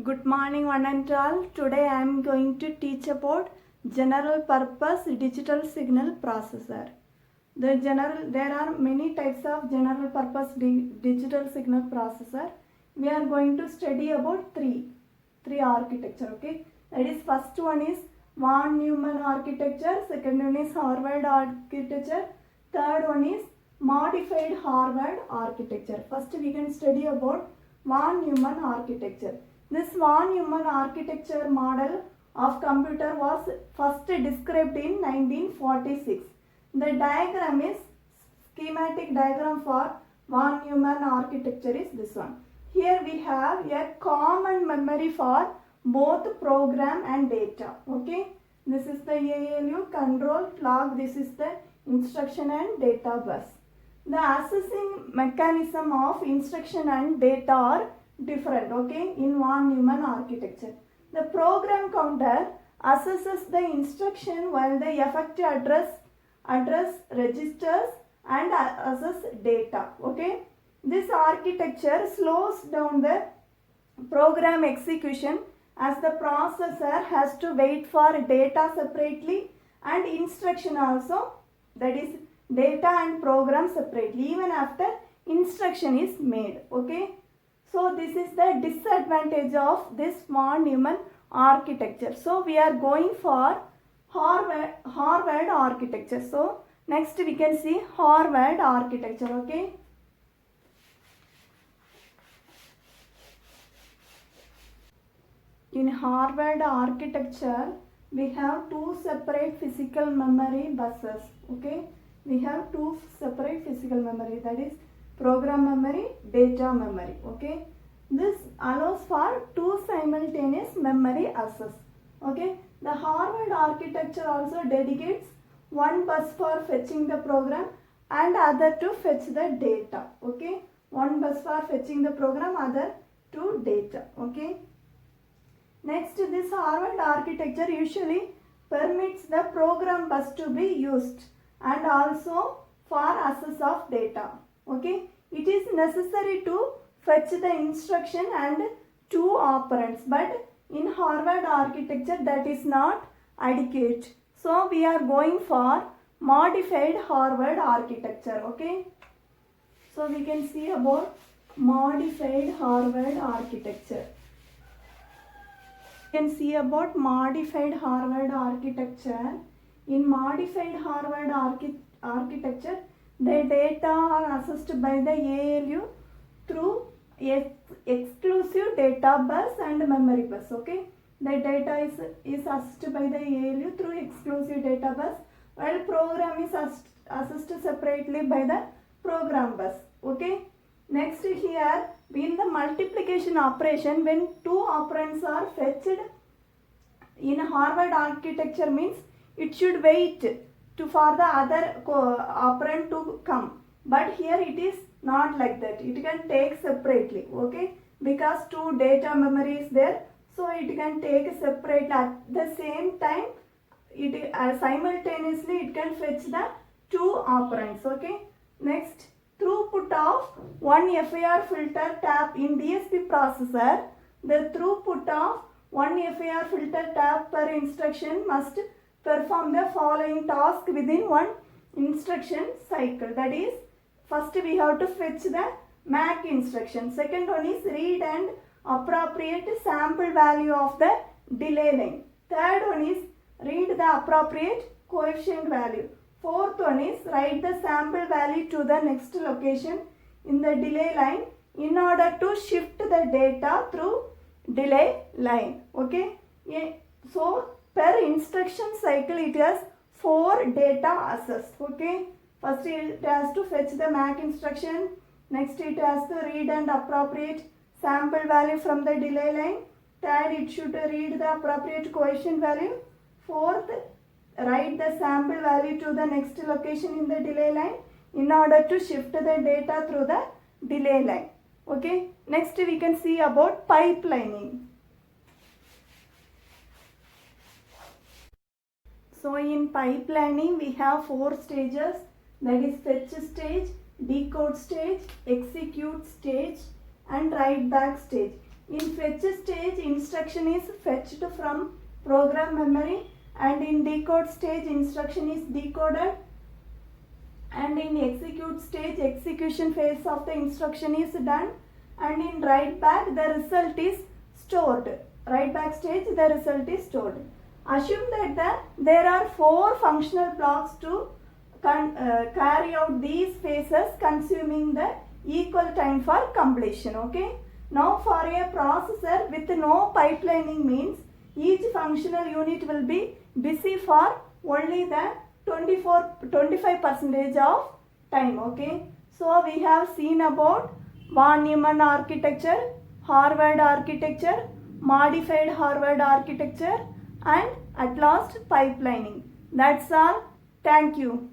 Good morning one and all. Today I am going to teach about general purpose digital signal processor. There are many types of general purpose digital signal processor. We are going to study about three architecture. Okay, that is first one is von Neumann architecture, second one is Harvard architecture, third one is modified Harvard architecture. First we can study about von Neumann architecture. This von Neumann architecture model of computer was first described in 1946. The diagram is schematic diagram for von Neumann architecture is this one. Here we have a common memory for both program and data. Okay, this is the ALU control clock. This is the instruction and data bus. The accessing mechanism of instruction and data are different, okay, in von Neumann architecture. The program counter accesses the instruction while the effective address registers and access data. Okay, this architecture slows down the program execution as the processor has to wait for data separately and instruction also, that is data and program separately even after instruction is made. Okay, so this is the disadvantage of this von Neumann architecture. So we are going for Harvard architecture. So next we can see Harvard architecture. Okay, in Harvard architecture we have two separate physical memory buses. Okay, we have two separate physical memory, that is program memory, data memory. Okay, this allows for two simultaneous memory access. Okay, the Harvard architecture also dedicates one bus for fetching the program and other to fetch the data. Okay, one bus for fetching the program, other to data. Okay, next, this Harvard architecture usually permits the program bus to be used and also for access of data. Okay, it is necessary to fetch the instruction and two operands, but in Harvard architecture that is not adequate. So we are going for modified Harvard architecture. Okay, so we can see about modified Harvard architecture. We can see about modified Harvard architecture. In modified Harvard architecture, the data are accessed by the ALU through exclusive data bus and memory bus. Okay, the data is accessed by the ALU through exclusive data bus, while program is accessed separately by the program bus. Okay, next here in the multiplication operation, when two operands are fetched in Harvard architecture, means it should wait for the other operand to come, but here it is not like that. It can take separately. Okay, because two data memory is there, so it can take separately. At the same time, it simultaneously it can fetch the two operands. Okay, next, throughput of one FIR filter tap in DSP processor. The throughput of one FIR filter tap per instruction must perform the following task within one instruction cycle. That is, first we have to fetch the MAC instruction. Second one is read and appropriate sample value of the delay line. Third one is read the appropriate coefficient value. Fourth one is write the sample value to the next location in the delay line in order to shift the data through delay line. Okay, so per instruction cycle it has 4 data access. Okay, first it has to fetch the MAC instruction, next it has to read and appropriate sample value from the delay line, third it should read the appropriate coefficient value, fourth write the sample value to the next location in the delay line in order to shift the data through the delay line. Okay, next we can see about pipelining. So in pipelining we have 4 stages, that is fetch stage, decode stage, execute stage and write back stage. In fetch stage, instruction is fetched from program memory, and in decode stage, instruction is decoded, and in execute stage, execution phase of the instruction is done, and in write back, the result is stored. Write back stage, the result is stored. Assume that there are 4 functional blocks to carry out these phases, consuming the equal time for completion. Okay. Now for a processor with no pipelining means each functional unit will be busy for only the 25% of time. Okay. So we have seen about von Neumann architecture, Harvard architecture, modified Harvard architecture, and at last pipelining. That's all. Thank you.